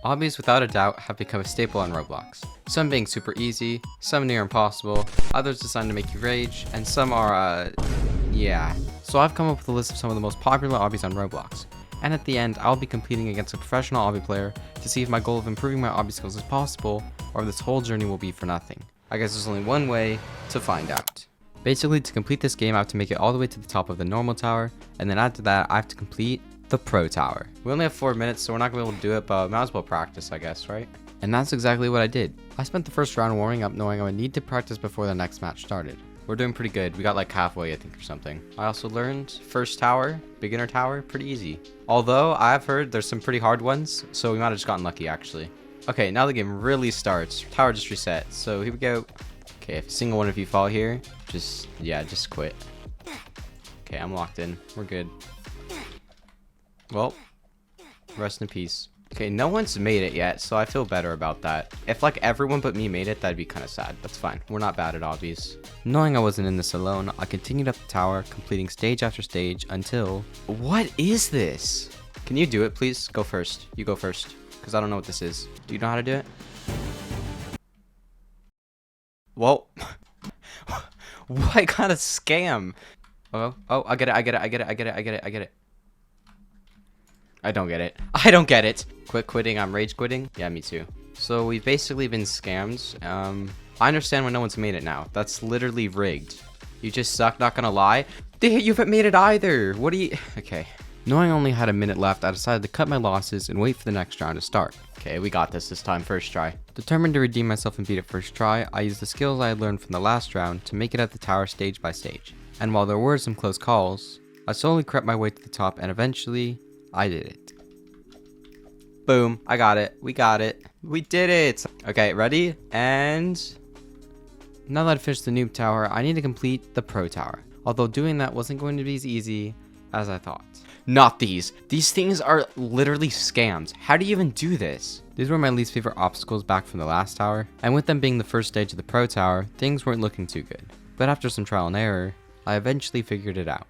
Obbies without a doubt have become a staple on Roblox. Some being super easy, some near impossible, others designed to make you rage, and some are, yeah. So I've come up with a list of some of the most popular obbies on Roblox. And at the end, I'll be competing against a professional obby player to see if my goal of improving my obby skills is possible, or if this whole journey will be for nothing. I guess there's only one way to find out. Basically, to complete this game, I have to make it all the way to the top of the normal tower, and then after that, I have to complete the pro tower. We only have 4 minutes, so we're not gonna be able to do it, but might as well practice, I guess, right? And that's exactly what I did. I spent the first round warming up knowing I would need to practice before the next match started. We're doing pretty good. We got like halfway, I think, or something. I also learned first tower, beginner tower, pretty easy. Although I've heard there's some pretty hard ones, so we might have just gotten lucky actually. Okay, now the game really starts. Tower just reset, so here we go. Okay, if a single one of you fall here, just quit. Okay, I'm locked in. We're good. Well, rest in peace. Okay, no one's made it yet, so I feel better about that. If like everyone but me made it, that'd be kind of sad. That's fine. We're not bad at obbies. Knowing I wasn't in this alone, I continued up the tower, completing stage after stage until... What is this? Can you do it, please? Go first. You go first, because I don't know what this is. Do you know how to do it? Well, what kind of scam? Oh, I get it. I get it. I don't get it. I don't get it. Quit quitting. I'm rage quitting. Yeah, me too. So we've basically been scammed. I understand when no one's made it now. That's literally rigged. You just suck, not gonna lie. You haven't made it either. What do you... Okay. Knowing I only had a minute left, I decided to cut my losses and wait for the next round to start. Okay, we got this time. First try. Determined to redeem myself and beat it first try, I used the skills I had learned from the last round to make it at the tower stage by stage. And while there were some close calls, I slowly crept my way to the top and eventually... I did it. Boom. I got it. We got it. We did it. Okay, ready? And now that I've finished the noob tower, I need to complete the pro tower. Although doing that wasn't going to be as easy as I thought. Not these. These things are literally scams. How do you even do this? These were my least favorite obstacles back from the last tower. And with them being the first stage of the pro tower, things weren't looking too good. But after some trial and error, I eventually figured it out.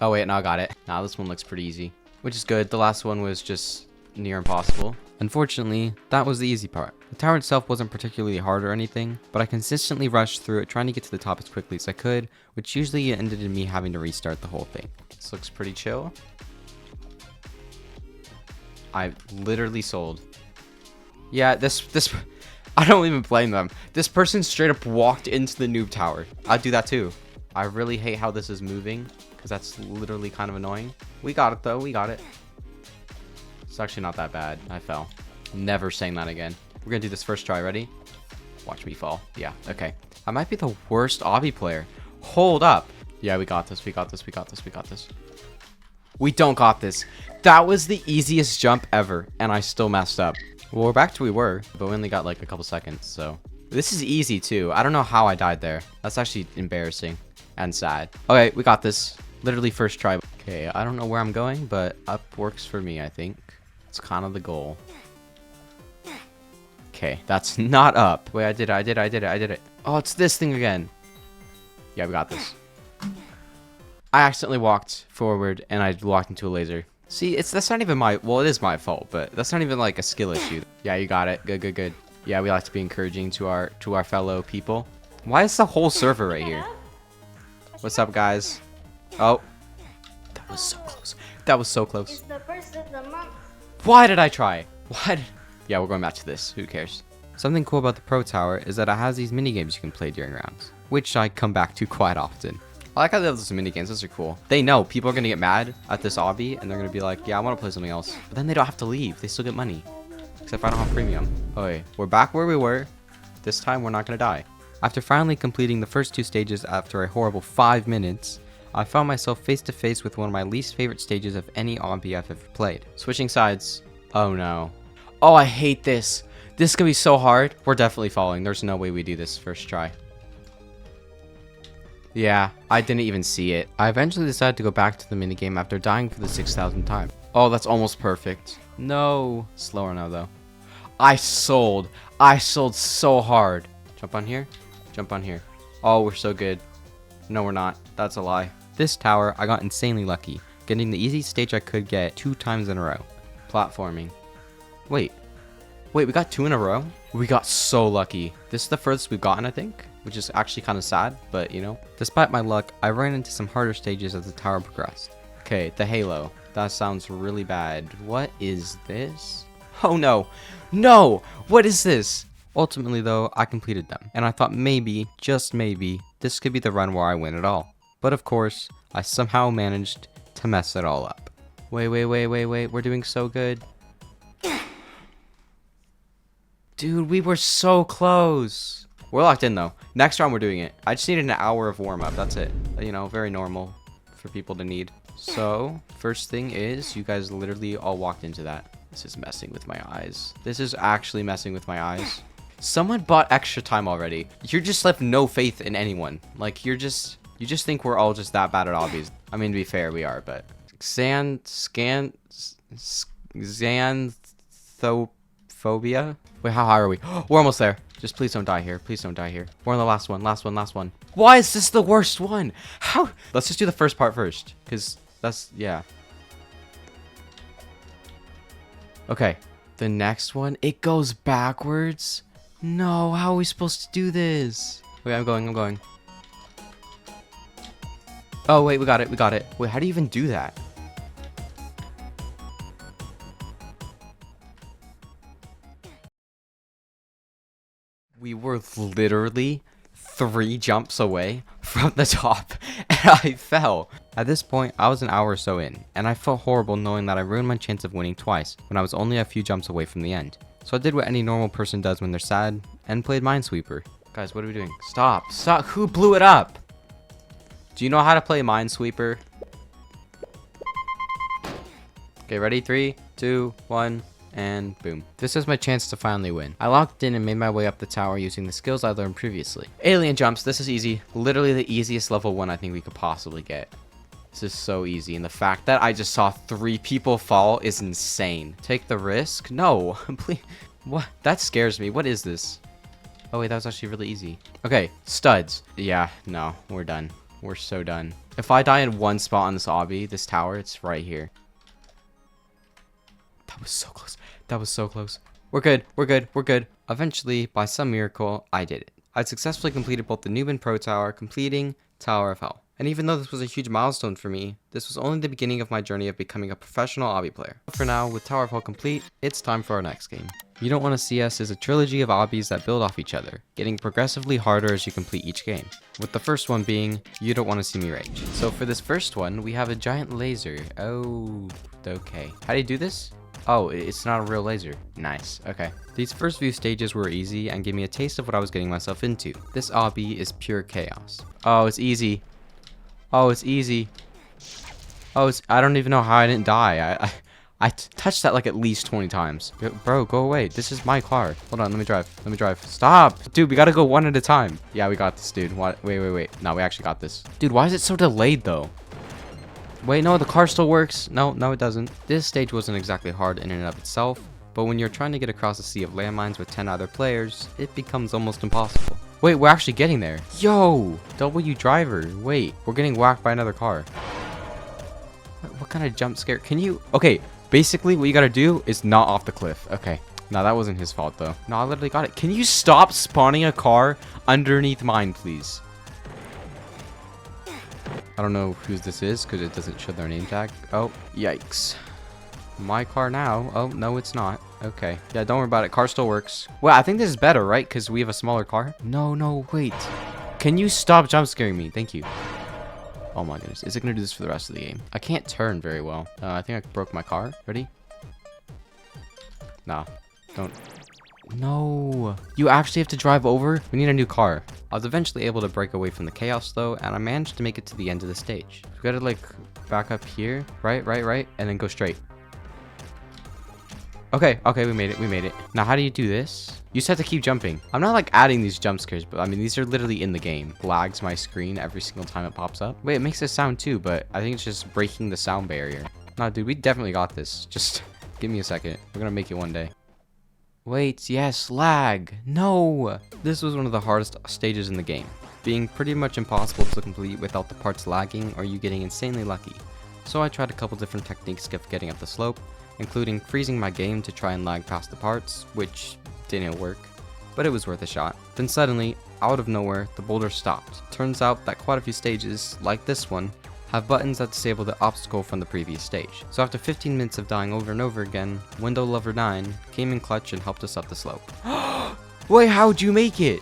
Oh wait, now I got it. Now this one looks pretty easy, which is good. The last one was just near impossible. Unfortunately, that was the easy part. The tower itself wasn't particularly hard or anything, but I consistently rushed through it trying to get to the top as quickly as I could, which usually ended in me having to restart the whole thing. This looks pretty chill. I literally sold. Yeah, this I don't even blame them. This person straight up walked into the noob tower. I'd do that too. I really hate how this is moving, because that's literally kind of annoying. We got it though, we got it. It's actually not that bad. I fell. Never saying that again. We're gonna do this first try, ready? Watch me fall. Yeah, okay. I might be the worst obby player. Hold up. Yeah, we got this, we got this. We don't got this. That was the easiest jump ever, and I still messed up. Well, we're back to where we were, but we only got like a couple seconds, so. This is easy too. I don't know how I died there. That's actually embarrassing and sad. Okay, we got this. Literally first try. Okay, I don't know where I'm going, but up works for me, I think. It's kind of the goal. Okay, that's not up. Wait, I did it. Oh, it's this thing again. Yeah, we got this. I accidentally walked forward and I walked into a laser. See, that's not even my, well, it is my fault, but that's not even like a skill issue. Yeah, you got it. Good. Yeah, we like to be encouraging to our fellow people. Why is the whole server right here? What's up, guys? Oh, that was so close. That was so close. It's the first of the month. Why did I try? Yeah, we're going back to this. Who cares? Something cool about the pro tower is that it has these mini games you can play during rounds, which I come back to quite often. I like how they have those mini games. Those are cool. They know people are gonna get mad at this obby, and they're gonna be like, "Yeah, I want to play something else." But then they don't have to leave. They still get money, except I don't have premium. Okay, we're back where we were. This time we're not gonna die. After finally completing the first 2 stages after a horrible 5 minutes, I found myself face to face with one of my least favorite stages of any obby I've ever played. Switching sides. Oh no. Oh, I hate this. This is gonna be so hard. We're definitely falling. There's no way we do this first try. Yeah, I didn't even see it. I eventually decided to go back to the minigame after dying for the 6,000th time. Oh, that's almost perfect. No. Slower now though. I sold so hard. Jump on here. Jump on here. Oh, we're so good. No, we're not. That's a lie. This tower, I got insanely lucky, getting the easiest stage I could get 2 times in a row. Platforming. Wait. Wait, we got 2 in a row? We got so lucky. This is the furthest we've gotten, I think, which is actually kind of sad, but you know. Despite my luck, I ran into some harder stages as the tower progressed. Okay, the halo. That sounds really bad. What is this? Oh no. No! What is this? Ultimately though, I completed them, and I thought maybe, just maybe, this could be the run where I win it all. But of course, I somehow managed to mess it all up. Wait, we're doing so good. Dude, we were so close. We're locked in though. Next round we're doing it. I just needed an hour of warm-up, that's it. You know, very normal for people to need. So, first thing is, you guys literally all walked into that. This is messing with my eyes. This is actually messing with my eyes. Someone bought extra time already. You just left no faith in anyone. Like, you just think we're all just that bad at obbies. I mean, to be fair, we are, but... Xanthophobia? Wait, how high are we? We're almost there. Just please don't die here. Please don't die here. We're on the last one. Last one. Why is this the worst one? How? Let's just do the first part first. Because that's, yeah. Okay. The next one, it goes backwards. No, how are we supposed to do this? Wait, I'm going. Oh, wait, we got it. Wait, how do you even do that? We were literally 3 jumps away from the top, and I fell. At this point, I was an hour or so in, and I felt horrible knowing that I ruined my chance of winning twice when I was only a few jumps away from the end. So I did what any normal person does when they're sad, and played Minesweeper. Guys, what are we doing? Stop! Who blew it up? Do you know how to play Minesweeper? Okay, ready? 3, 2, 1... and boom. This is my chance to finally win. I locked in and made my way up the tower using the skills I learned previously. Alien jumps, this is easy. Literally the easiest level 1 I think we could possibly get. This is so easy, and the fact that I just saw 3 people fall is insane. Take the risk? No, please. What? That scares me. What is this? Oh wait, that was actually really easy. Okay, studs. Yeah, no, we're done. We're so done. If I die in one spot on this obby, this tower, it's right here. That was so close. That was so close. We're good. Eventually, by some miracle, I did it. I successfully completed both the Noob and Pro Tower, completing Tower of Hell. And even though this was a huge milestone for me, this was only the beginning of my journey of becoming a professional obby player. For now, with Tower of Hell complete, it's time for our next game. You Don't Want to See Us is a trilogy of obbies that build off each other, getting progressively harder as you complete each game. With the first one being, You Don't Want to See Me Rage. So for this first one, we have a giant laser. Oh, okay. How do you do this? Oh, it's not a real laser. Nice. Okay. These first few stages were easy and gave me a taste of what I was getting myself into. This obby is pure chaos. Oh, it's easy. Oh, it's easy. Oh, I don't even know how I didn't die. I touched that like at least 20 times. Bro, go away. This is my car. Hold on, let me drive. Stop. Dude, we gotta go one at a time. Yeah, we got this, dude. What? Wait. No, we actually got this. Dude, why is it so delayed though? Wait, no, the car still works. No, it doesn't. This stage wasn't exactly hard in and of itself, but when you're trying to get across a sea of landmines with 10 other players, it becomes almost impossible. Wait, we're actually getting there. Yo, W driver. Wait, we're getting whacked by another car. What kind of jump scare? Can you? Okay, basically what you gotta do is not off the cliff. Okay. No, that wasn't his fault though. No, I literally got it. Can you stop spawning a car underneath mine, please? I don't know whose this is because it doesn't show their name tag. Oh, yikes. My car now. Oh, no, it's not. Okay. Yeah, don't worry about it. Car still works. Well, I think this is better, right? Because we have a smaller car. No, wait. Can you stop jump scaring me? Thank you. Oh my goodness. Is it going to do this for the rest of the game? I can't turn very well. I think I broke my car. Ready? Nah. Don't. No. You actually have to drive over? We need a new car. I was eventually able to break away from the chaos though, and I managed to make it to the end of the stage. We gotta like back up here. Right, and then go straight. Okay, we made it. Now how do you do this? You just have to keep jumping. I'm not like adding these jump scares, but I mean these are literally in the game. Lags my screen every single time it pops up. Wait, it makes a sound too, but I think it's just breaking the sound barrier. Nah, dude, we definitely got this. Just give me a second. We're gonna make it one day. Wait, yes, lag. No! This was one of the hardest stages in the game, being pretty much impossible to complete without the parts lagging or you getting insanely lucky. So I tried a couple different techniques of getting up the slope, including freezing my game to try and lag past the parts, which didn't work, but it was worth a shot. Then suddenly, out of nowhere, the boulder stopped. Turns out that quite a few stages, like this one, have buttons that disable the obstacle from the previous stage. So after 15 minutes of dying over and over again, Window Lover 9 came in clutch and helped us up the slope. Wait, how'd you make it?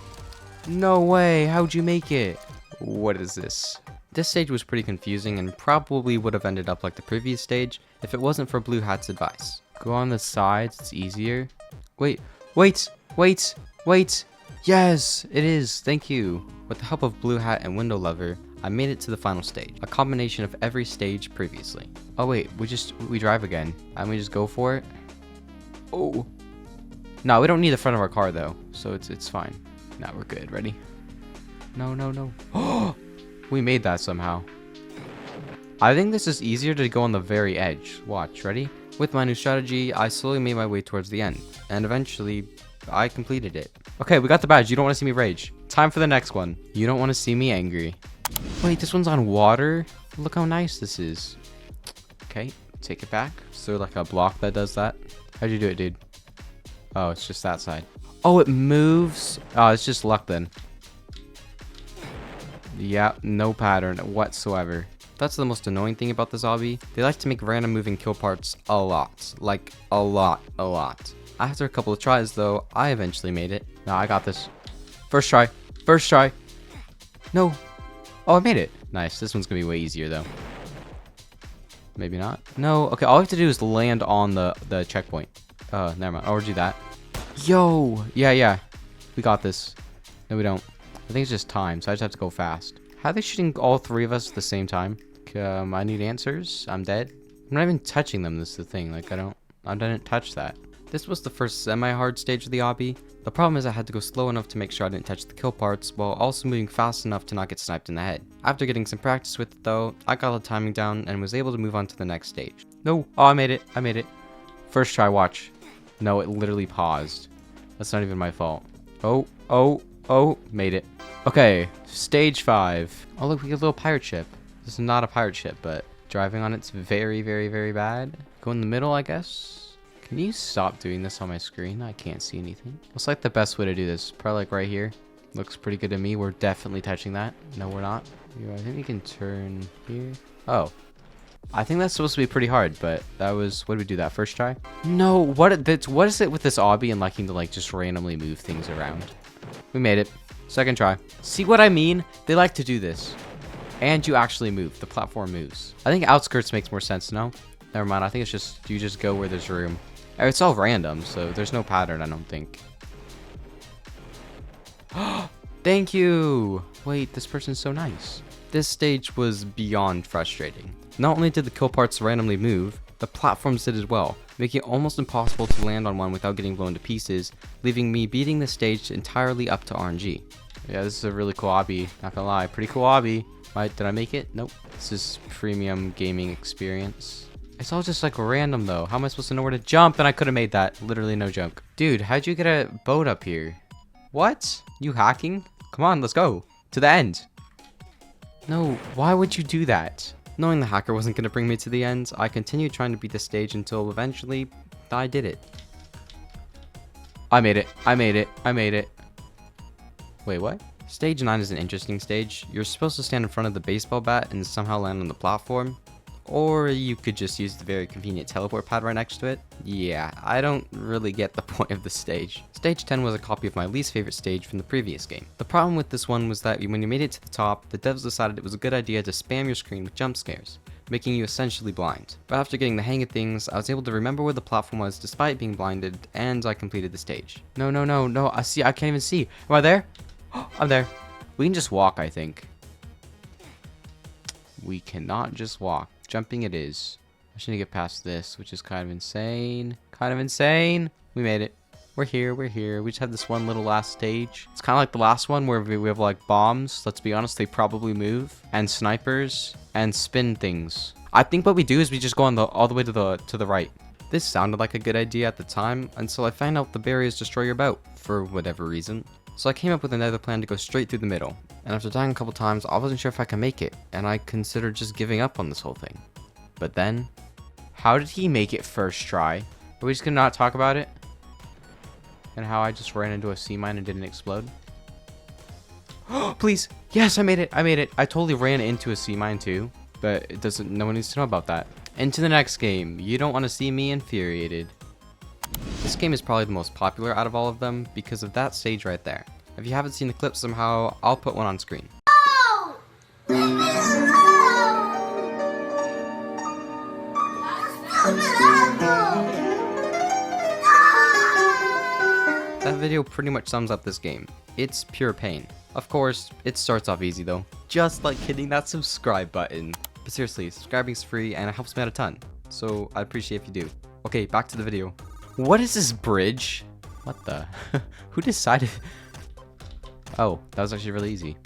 No way, how'd you make it? What is this? This stage was pretty confusing and probably would have ended up like the previous stage if it wasn't for Blue Hat's advice. Go on the sides, it's easier. Wait. Yes, it is, thank you. With the help of Blue Hat and Window Lover, I made it to the final stage, a combination of every stage previously. Oh wait, we drive again, and we just go for it? Oh. No, we don't need the front of our car though, so it's fine. Now we're good, ready? No. Oh, we made that somehow. I think this is easier to go on the very edge. Watch, ready? With my new strategy, I slowly made my way towards the end, and eventually, I completed it. Okay, we got the badge. You don't want to see me rage. Time for the next one. You don't want to see me angry. Wait, this one's on water? Look how nice this is. Okay, take it back. Is there like a block that does that? How'd you do it, dude? Oh, it's just that side. Oh, it moves? Oh, it's just luck then. Yeah, no pattern whatsoever. That's the most annoying thing about this obby. They like to make random moving kill parts a lot. Like, a lot. After a couple of tries, though, I eventually made it. No, I got this. First try. No. Oh, I made it. Nice. This one's gonna be way easier, though. Maybe not. No. Okay, all we have to do is land on the checkpoint. Never mind. I'll do that. Yo. Yeah. We got this. No, we don't. I think it's just time, so I just have to go fast. How are they shooting all three of us at the same time? I need answers. I'm dead. I'm not even touching them. This is the thing. Like, I didn't touch that. This was the first semi-hard stage of the obby. The problem is I had to go slow enough to make sure I didn't touch the kill parts, while also moving fast enough to not get sniped in the head. After getting some practice with it though, I got the timing down and was able to move on to the next stage. No! Oh, I made it. First try, watch. No, it literally paused. That's not even my fault. Oh, made it. Okay, stage 5. Oh look, we get a little pirate ship. This is not a pirate ship, but driving on it's very bad. Go in the middle, I guess. Can you stop doing this on my screen? I can't see anything. What's like the best way to do this? Probably like right here. Looks pretty good to me. We're definitely touching that. No, we're not. I think we can turn here. Oh. I think that's supposed to be pretty hard, but that was... What did we do that first try? No, what is it with this obby and liking to like just randomly move things around? We made it. Second try. See what I mean? They like to do this. And you actually move. The platform moves. I think outskirts makes more sense, no? Never mind. I think it's just... You just go where there's room. It's all random, so there's no pattern, I don't think. Thank you! Wait, this person's so nice. This stage was beyond frustrating. Not only did the kill parts randomly move, the platforms did as well, making it almost impossible to land on one without getting blown to pieces, leaving me beating the stage entirely up to RNG. Yeah, this is a really cool obby, not gonna lie. Pretty cool obby. Did I make it? Nope. This is premium gaming experience. It's all just like random though. How am I supposed to know where to jump? And I could have made that. Literally no joke. Dude, how'd you get a boat up here? What? You hacking? Come on, let's go. To the end. No, why would you do that? Knowing the hacker wasn't going to bring me to the end, I continued trying to beat the stage until eventually I did it. I made it. Wait, what? Stage 9 is an interesting stage. You're supposed to stand in front of the baseball bat and somehow land on the platform. Or you could just use the very convenient teleport pad right next to it. Yeah, I don't really get the point of the stage. Stage 10 was a copy of my least favorite stage from the previous game. The problem with this one was that when you made it to the top, the devs decided it was a good idea to spam your screen with jump scares, making you essentially blind. But after getting the hang of things, I was able to remember where the platform was despite being blinded, and I completed the stage. No, I can't even see. Am I there? I'm there. We can just walk, I think. We cannot just walk. Jumping it is. I should get past this, which is kind of insane. We made it. We're here. We just have this one little last stage. It's kind of like the last one where we have like bombs. Let's be honest, they probably move. And snipers. And spin things. I think what we do is we just go on all the way to the right. This sounded like a good idea at the time until I found out the barriers destroy your boat for whatever reason. So I came up with another plan to go straight through the middle. And after dying a couple times, I wasn't sure if I could make it, and I considered just giving up on this whole thing. But then, How did he make it first try? Are we just gonna not talk about it? And how I just ran into a sea mine and didn't explode? Please. Yes, I made it. I made it. I totally ran into a sea mine too. But it doesn't, no one needs to know about that. Into the next game. You don't want to see me infuriated. This game is probably the most popular out of all of them because of that stage right there. If you haven't seen the clip somehow, I'll put one on screen. That video pretty much sums up this game. It's pure pain. Of course, it starts off easy though. Just like hitting that subscribe button. But seriously, subscribing's free and it helps me out a ton. So I'd appreciate if you do. Okay, back to the video. What is this bridge? What the? Who decided? Oh, that was actually really easy.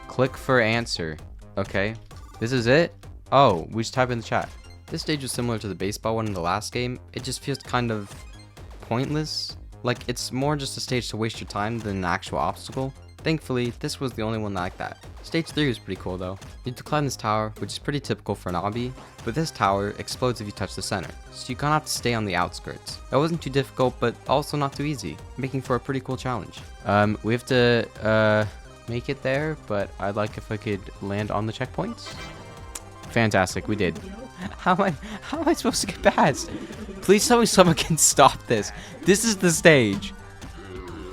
Click for answer. Okay, this is it? Oh, we just type in the chat. This stage is similar to the baseball one in the last game. It just feels kind of pointless. Like, it's more just a stage to waste your time than an actual obstacle. Thankfully, this was the only one like that. Stage 3 was pretty cool though. You have to climb this tower, which is pretty typical for an obby, but this tower explodes if you touch the center, so you kinda have to stay on the outskirts. That wasn't too difficult, but also not too easy, making for a pretty cool challenge. We have to, make it there, but I'd like if I could land on the checkpoints. Fantastic, we did. How am I supposed to get past? Please tell me someone can stop this. This is the stage.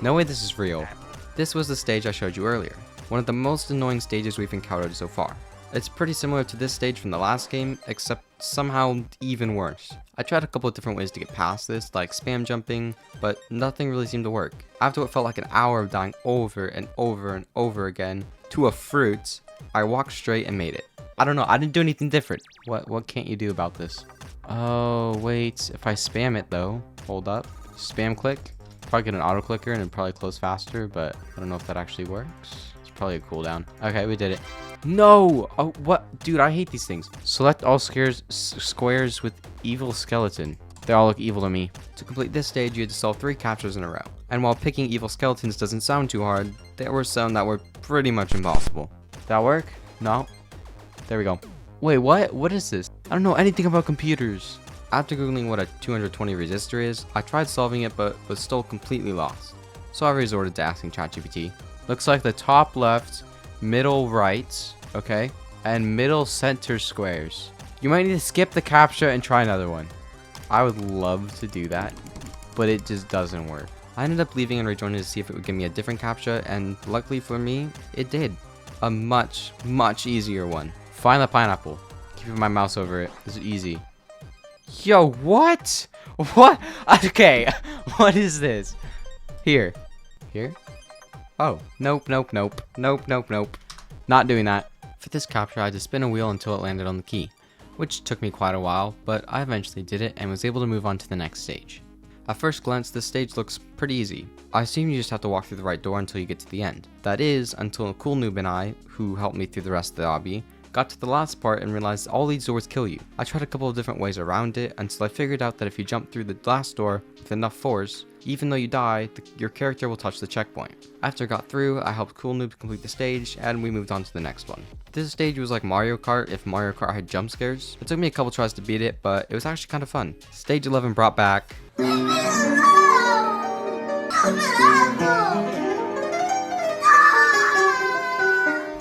No way this is real. This was the stage I showed you earlier. One of the most annoying stages we've encountered so far. It's pretty similar to this stage from the last game, except somehow even worse. I tried a couple of different ways to get past this, like spam jumping, but nothing really seemed to work. After what felt like an hour of dying over and over and over again to a fruit, I walked straight and made it. I don't know, I didn't do anything different. What can't you do about this? Oh, wait, if I spam it though, hold up, spam click, probably get an auto clicker and it'd probably close faster, but I don't know if that actually works. It's probably a cooldown. Okay, we did it. No! Oh, what? Dude, I hate these things. Select all squares with evil skeleton. They all look evil to me. To complete this stage, you had to solve 3 captures in a row. And while picking evil skeletons doesn't sound too hard, there were some that were pretty much impossible. Did that work? No? There we go. Wait, what? What is this? I don't know anything about computers. After googling what a 220 resistor is, I tried solving it but was still completely lost. So I resorted to asking ChatGPT. Looks like the top left, middle right, okay, and middle center squares. You might need to skip the captcha and try another one. I would love to do that, but it just doesn't work. I ended up leaving and rejoining to see if it would give me a different captcha, and luckily for me, it did. A much, much easier one. Find the pineapple. Keeping my mouse over it. This is easy. Yo, what? What? Okay, what is this? Here. Here? Oh, nope, nope, nope. Nope, nope, nope. Not doing that. For this capture, I had to spin a wheel until it landed on the key, which took me quite a while, but I eventually did it and was able to move on to the next stage. At first glance, this stage looks pretty easy. I assume you just have to walk through the right door until you get to the end. That is, until a cool noob and I, who helped me through the rest of the obby, got to the last part and realized all these doors kill you. I tried a couple of different ways around it until I figured out that if you jump through the last door with enough force, even though you die, your character will touch the checkpoint. After I got through, I helped Cool Noob complete the stage, and we moved on to the next one. This stage was like Mario Kart if Mario Kart had jump scares. It took me a couple tries to beat it, but it was actually kind of fun. Stage 11 brought back...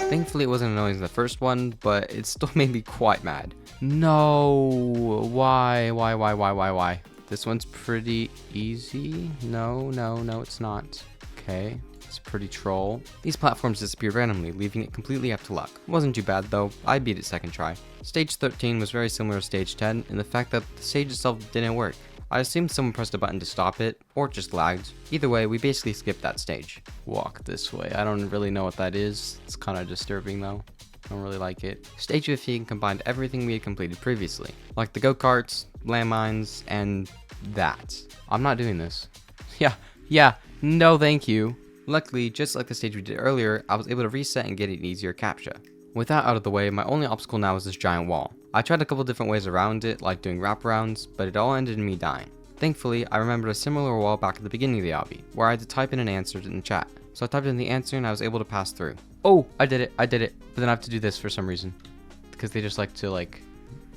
Thankfully it wasn't annoying as the first one, but it still made me quite mad. No, why? This one's pretty easy. No, it's not. Okay, it's pretty troll. These platforms disappeared randomly, leaving it completely up to luck. It wasn't too bad though, I beat it second try. Stage 13 was very similar to stage 10 in the fact that the stage itself didn't work. I assumed someone pressed a button to stop it, or it just lagged. Either way, we basically skipped that stage. Walk this way. I don't really know what that is. It's kind of disturbing though. I don't really like it. Stage 15 combined everything we had completed previously, like the go-karts, landmines, and that. I'm not doing this. Yeah, no thank you. Luckily, just like the stage we did earlier, I was able to reset and get an easier captcha. With that out of the way, my only obstacle now is this giant wall. I tried a couple different ways around it, like doing wraparounds, but it all ended in me dying. Thankfully, I remembered a similar wall back at the beginning of the obby, where I had to type in an answer in the chat. So I typed in the answer and I was able to pass through. Oh, I did it, but then I have to do this for some reason. Because they just like to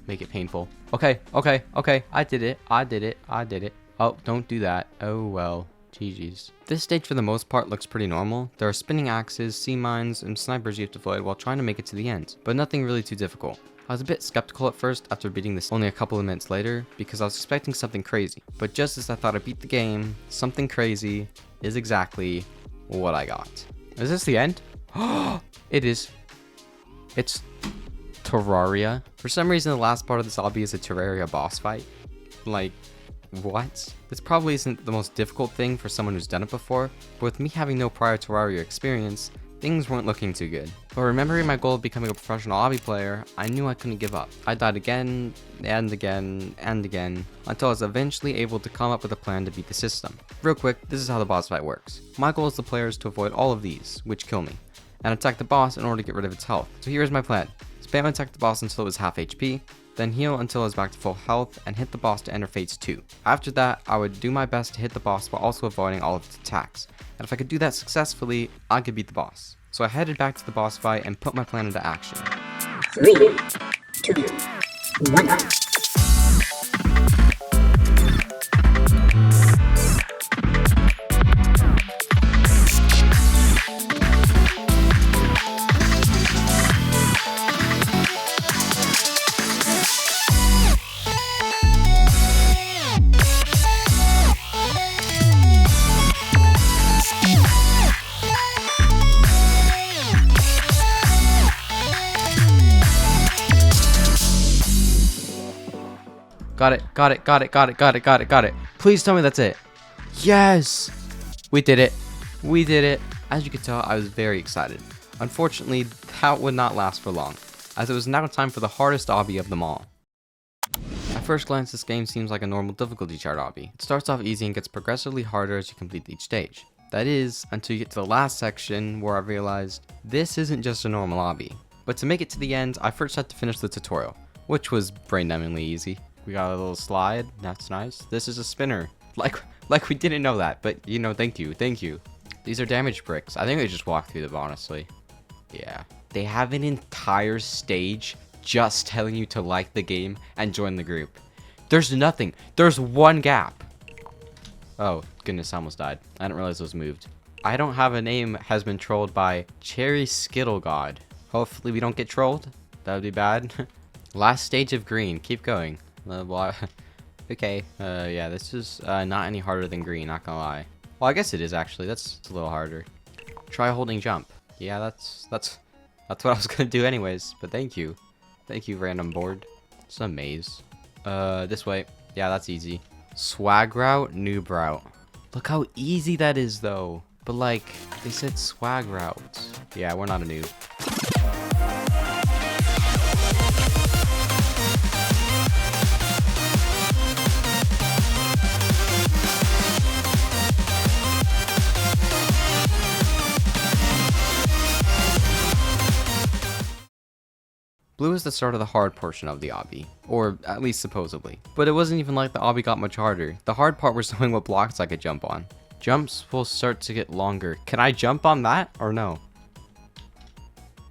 make it painful. Okay, okay, okay. I did it. I did it. I did it. Oh, don't do that. Oh, well. GG's. This stage for the most part looks pretty normal. There are spinning axes, sea mines, and snipers you have to avoid while trying to make it to the end, but nothing really too difficult. I was a bit skeptical at first after beating this only a couple of minutes later because I was expecting something crazy, but just as I thought I beat the game, something crazy is exactly what I got. Is this the end? It is. It's Terraria. For some reason, the last part of this obby is a Terraria boss fight. Like, what? This probably isn't the most difficult thing for someone who's done it before, but with me having no prior Terraria experience, things weren't looking too good. But remembering my goal of becoming a professional obby player, I knew I couldn't give up. I died again, and again, and again, until I was eventually able to come up with a plan to beat the system. Real quick, this is how the boss fight works. My goal as the player is to avoid all of these, which kill me, and attack the boss in order to get rid of its health. So here's my plan. Spam attack the boss until it was half HP, then heal until it was back to full health, and hit the boss to enter phase 2. After that, I would do my best to hit the boss while also avoiding all of its attacks, and if I could do that successfully, I could beat the boss. So I headed back to the boss fight and put my plan into action. 3, 2, 1. Got it, got it, got it, got it, got it, got it, got it. Please tell me that's it. Yes! We did it. We did it. As you can tell, I was very excited. Unfortunately, that would not last for long, as it was now time for the hardest obby of them all. At first glance, this game seems like a normal difficulty chart obby. It starts off easy and gets progressively harder as you complete each stage. That is, until you get to the last section where I realized this isn't just a normal obby. But to make it to the end, I first had to finish the tutorial, which was brain-numbingly easy. We got a little slide, that's nice. This is a spinner. Like we didn't know that, but you know, thank you. These are damage bricks. I think I just walked through them, honestly. Yeah. They have an entire stage just telling you to like the game and join the group. There's nothing. There's one gap. Oh, goodness, I almost died. I didn't realize those moved. I don't have a name has been trolled by Cherry Skittle God. Hopefully we don't get trolled. That would be bad. Last stage of green. Keep going. Okay, yeah, this is not any harder than green, not gonna lie. Well, I guess it is actually. That's a little harder. Try holding jump. Yeah, that's what I was gonna do anyways. But thank you, random board. It's a maze. This way. Yeah, that's easy. Swag route, noob route. Look how easy that is, though. But like, they said swag route. Yeah, we're not a noob. Blue is the start of the hard portion of the obby, or at least supposedly. But it wasn't even like the obby got much harder. The hard part was knowing what blocks I could jump on. Jumps will start to get longer. Can I jump on that or no?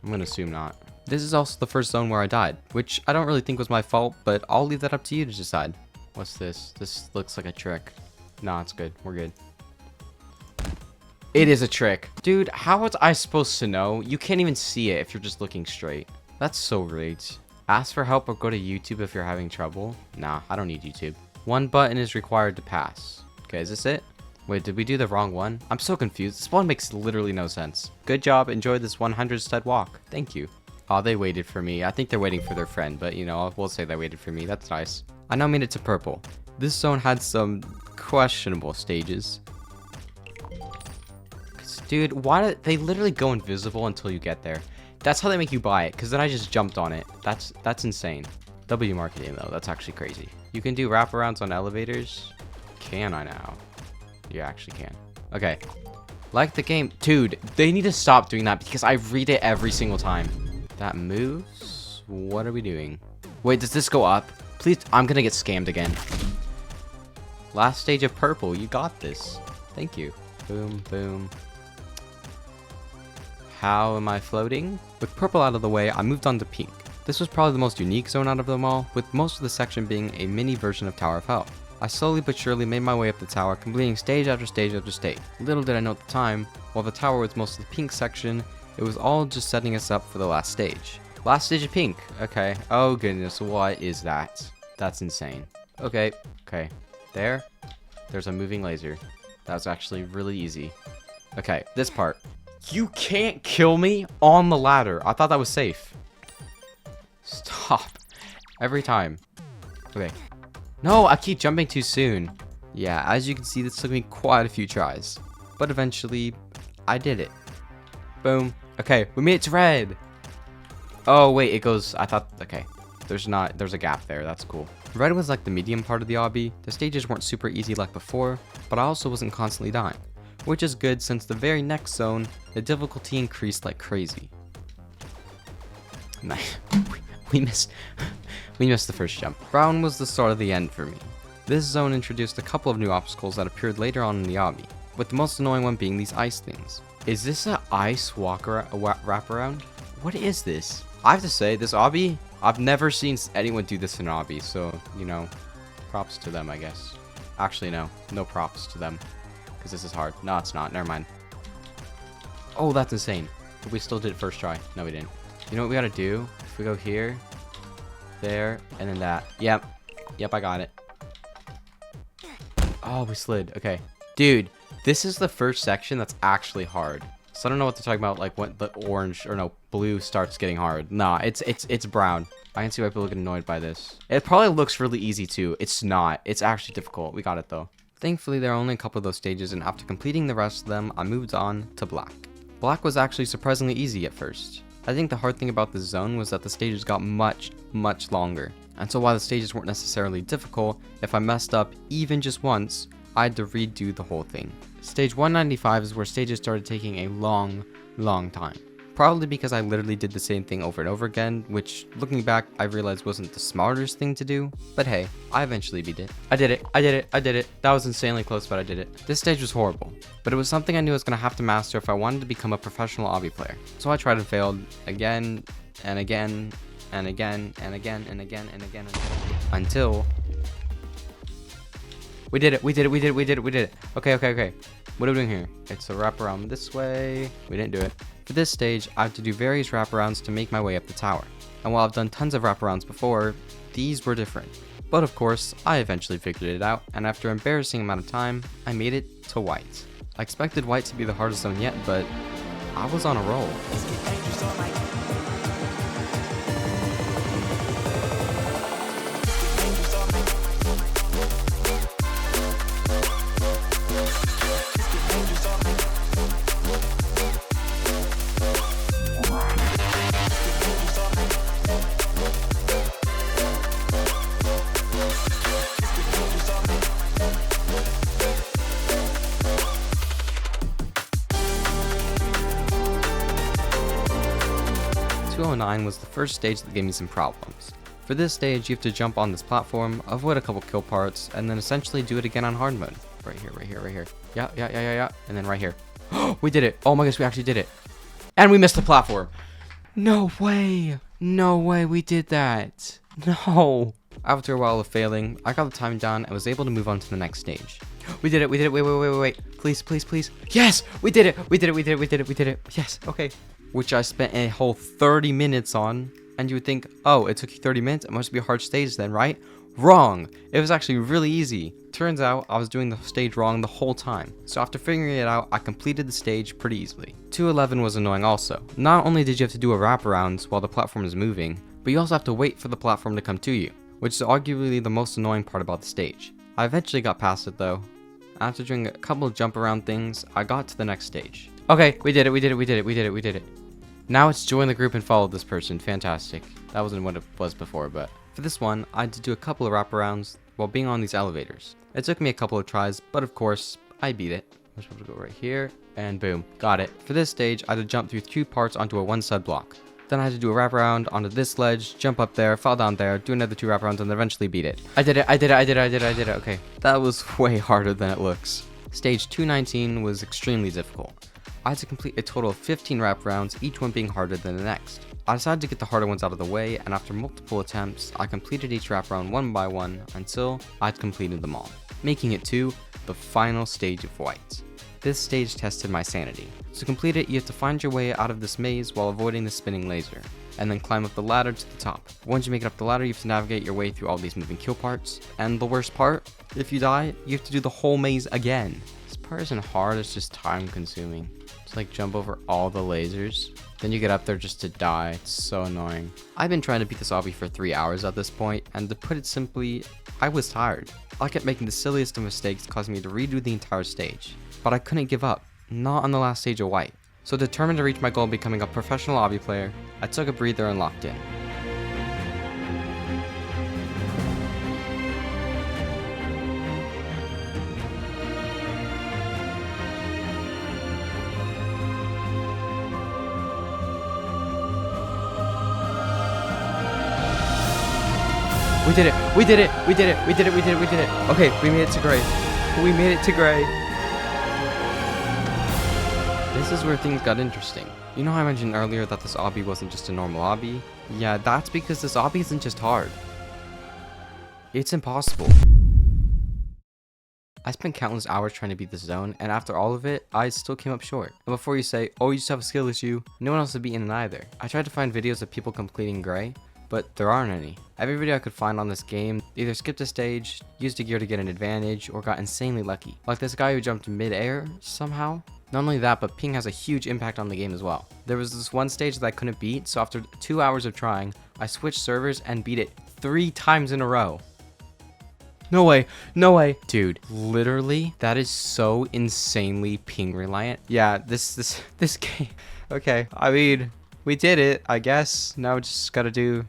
I'm gonna assume not. This is also the first zone where I died, which I don't really think was my fault, but I'll leave that up to you to decide. What's this? This looks like a trick. Nah, it's good. We're good. It is a trick. Dude, how was I supposed to know? You can't even see it if you're just looking straight. That's so rigged. Ask for help or go to YouTube if you're having trouble. Nah, I don't need YouTube. One button is required to pass. Okay, is this it? Wait, did we do the wrong one? I'm so confused. This one makes literally no sense. Good job. Enjoy this 100 stud walk. Thank you. Oh, they waited for me. I think they're waiting for their friend, but you know, we'll say they waited for me. That's nice. I now made it to purple. This zone had some questionable stages. Dude, why did they literally go invisible until you get there? That's how they make you buy it, because then I just jumped on it. That's insane. W marketing, though. That's actually crazy. You can do wraparounds on elevators. Can I now? You actually can. Okay. Like the game. Dude, they need to stop doing that, because I read it every single time. That moves? What are we doing? Wait, does this go up? Please, I'm going to get scammed again. Last stage of purple. You got this. Thank you. Boom, boom. How am I floating? With purple out of the way, I moved on to pink. This was probably the most unique zone out of them all, with most of the section being a mini version of Tower of Hell. I slowly but surely made my way up the tower, completing stage after stage after stage. Little did I know at the time, while the tower was mostly the pink section, it was all just setting us up for the last stage. Last stage of pink. Okay. Oh goodness, what is that? That's insane. Okay. Okay. There's a moving laser. That was actually really easy. Okay, this part. You can't kill me on the ladder. I thought that was safe. Stop. Every time. Okay. No, I keep jumping too soon. Yeah, as you can see, this took me quite a few tries. But eventually, I did it. Boom. Okay, we made it to red. Oh, wait, it goes... I thought... Okay. There's a gap there. That's cool. Red was like the medium part of the obby. The stages weren't super easy like before, but I also wasn't constantly dying. Which is good since the very next zone, the difficulty increased like crazy. We missed the first jump. Brown was the start of the end for me. This zone introduced a couple of new obstacles that appeared later on in the obby, with the most annoying one being these ice things. Is this an ice wraparound? What is this? I have to say, this obby, I've never seen anyone do this in an obby, so, you know, props to them, I guess. Actually, no props to them, because this is hard. No, it's not. Never mind. Oh, that's insane. But we still did it first try. No, we didn't. You know what we gotta do? If we go here, there, and then that. Yep, I got it. Oh, we slid. Okay. Dude, this is the first section that's actually hard. So I don't know what they're talking about, like when the orange, or no, blue starts getting hard. Nah, it's brown. I can see why people get annoyed by this. It probably looks really easy too. It's not. It's actually difficult. We got it though. Thankfully, there are only a couple of those stages, and after completing the rest of them, I moved on to black. Black was actually surprisingly easy at first. I think the hard thing about this zone was that the stages got much longer. And so while the stages weren't necessarily difficult, if I messed up even just once, I had to redo the whole thing. Stage 195 is where stages started taking a long time. Probably because I literally did the same thing over and over again, which, looking back, I realized wasn't the smartest thing to do. But hey, I eventually beat it. I did it. That was insanely close, but I did it. This stage was horrible, but it was something I knew I was going to have to master if I wanted to become a professional obby player. So I tried and failed again, and again, and again, and again, and again, and again, until... We did it. Okay. What are we doing here? It's a wraparound this way. We didn't do it. For this stage, I have to do various wraparounds to make my way up the tower. And while I've done tons of wraparounds before, these were different. But of course, I eventually figured it out, and after an embarrassing amount of time, I made it to white. I expected white to be the hardest zone yet, but I was on a roll. 209 was the first stage that gave me some problems. For this stage, you have to jump on this platform, avoid a couple kill parts, and then essentially do it again on hard mode. Right here. Yeah. And then right here. We did it. Oh my gosh, we actually did it. And we missed the platform. No way we did that. No. After a while of failing, I got the time down and was able to move on to the next stage. We did it. Wait. Please. Yes, we did it. Yes, okay. Which I spent a whole 30 minutes on. And you would think, oh, it took you 30 minutes? It must be a hard stage then, right? Wrong. It was actually really easy. Turns out I was doing the stage wrong the whole time. So after figuring it out, I completed the stage pretty easily. 211 was annoying also. Not only did you have to do a wraparound while the platform is moving, but you also have to wait for the platform to come to you, which is arguably the most annoying part about the stage. I eventually got past it though. After doing a couple of jump around things, I got to the next stage. Okay, we did it. Now it's join the group and follow this person. Fantastic. That wasn't what it was before, but for this one, I had to do a couple of wraparounds while being on these elevators. It took me a couple of tries, but of course, I beat it. I'm supposed to go right here, and boom, got it. For this stage, I had to jump through 2 parts onto a one-side block. Then I had to do a wraparound onto this ledge, jump up there, fall down there, do another 2 wraparounds, and then eventually beat it. I did it. Okay, that was way harder than it looks. Stage 219 was extremely difficult. I had to complete a total of 15 wraparounds, each one being harder than the next. I decided to get the harder ones out of the way, and after multiple attempts, I completed each wraparound one by one until I'd completed them all, making it to the final stage of white. This stage tested my sanity. To complete it, you have to find your way out of this maze while avoiding the spinning laser, and then climb up the ladder to the top. Once you make it up the ladder, you have to navigate your way through all these moving kill parts, and the worst part, if you die, you have to do the whole maze again. This part isn't hard, it's just time consuming. It's like jump over all the lasers, then you get up there just to die. It's so annoying. I've been trying to beat this obby for 3 hours at this point, and to put it simply, I was tired. I kept making the silliest of mistakes, causing me to redo the entire stage. But I couldn't give up, not on the last stage of white. So determined to reach my goal of becoming a professional obby player, I took a breather and locked in. We did it! We did it! We did it! We did it! We did it! We did it! Okay, we made it to gray. We made it to gray. This is where things got interesting. You know how I mentioned earlier that this obby wasn't just a normal obby? Yeah, that's because this obby isn't just hard. It's impossible. I spent countless hours trying to beat this zone, and after all of it, I still came up short. And before you say, oh, you just have a skill issue, no one else has beaten it either. I tried to find videos of people completing gray, but there aren't any. Every video I could find on this game either skipped a stage, used a gear to get an advantage, or got insanely lucky. Like this guy who jumped mid-air somehow. Not only that, but ping has a huge impact on the game as well. There was this one stage that I couldn't beat, so after 2 hours of trying, I switched servers and beat it 3 times in a row. No way, no way. Dude, literally, that is so insanely ping reliant. Yeah, this game, okay, I mean, we did it, I guess. Now we just gotta do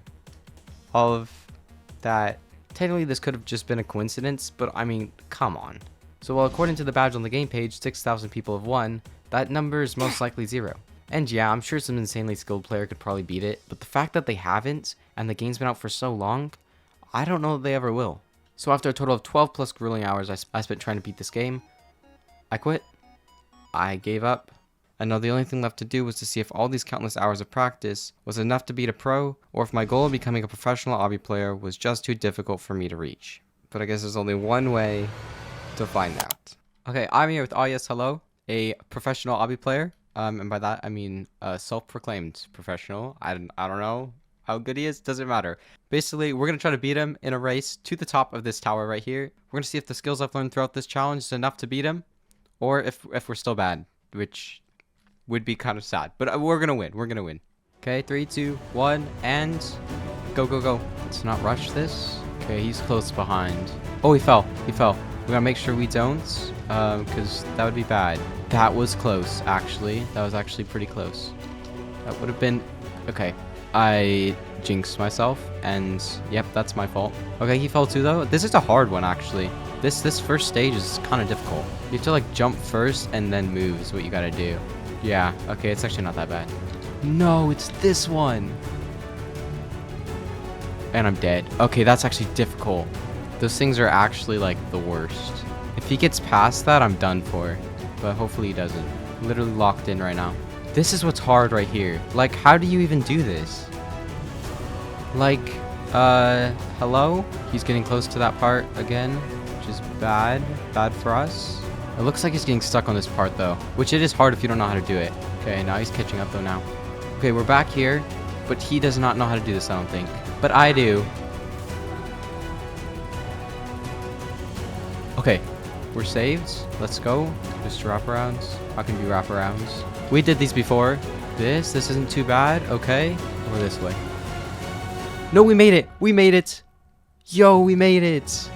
all of that. Technically, this could have just been a coincidence, but I mean, come on. So while according to the badge on the game page, 6,000 people have won, that number is most likely 0. And yeah, I'm sure some insanely skilled player could probably beat it, but the fact that they haven't, and the game's been out for so long, I don't know that they ever will. So after a total of 12 plus grueling hours I spent trying to beat this game, I quit. I gave up. And now the only thing left to do was to see if all these countless hours of practice was enough to beat a pro, or if my goal of becoming a professional obby player was just too difficult for me to reach. But I guess there's only one way to find out. Okay, I'm here with yes, hello, a professional obby player. And by that I mean self-proclaimed professional. I don't know how good he is, doesn't matter. Basically, we're gonna try to beat him in a race to the top of this tower right here. We're gonna see if the skills I've learned throughout this challenge is enough to beat him, or if we're still bad, which would be kind of sad. But we're gonna win. We're gonna win. Okay, 3, 2, 1, and go, go, go. Let's not rush this. Okay, he's close behind. Oh, he fell. He fell. We gotta make sure we don't, because that would be bad. That was close, actually. That was actually pretty close. That would have been... Okay, I jinxed myself, and yep, that's my fault. Okay, he fell too, though. This is a hard one, actually. This first stage is kind of difficult. You have to, like, jump first and then move is what you gotta do. Yeah, okay, it's actually not that bad. No, it's this one. And I'm dead. Okay, that's actually difficult. Those things are actually, like, the worst. If he gets past that, I'm done for. But hopefully he doesn't. Literally locked in right now. This is what's hard right here. Like, how do you even do this? Like, hello? He's getting close to that part again, which is bad. Bad for us. It looks like he's getting stuck on this part, though, which it is hard if you don't know how to do it. Okay, now he's catching up, though, now. Okay, we're back here, but he does not know how to do this, I don't think. But I do. Okay, we're saved. Let's go. Just wraparounds. How can be wraparounds? We did these before. This isn't too bad. Okay, over this way. No, we made it. We made it. Yo, we made it.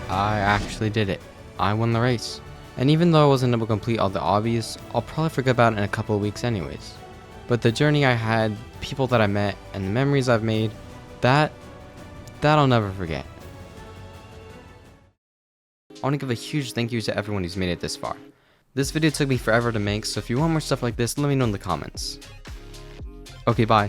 I actually did it. I won the race. And even though I wasn't able to complete all the obbies, I'll probably forget about it in a couple of weeks anyways. But the journey I had, people that I met, and the memories I've made, that I'll never forget. I want to give a huge thank you to everyone who's made it this far. This video took me forever to make, so if you want more stuff like this, let me know in the comments. Okay, bye.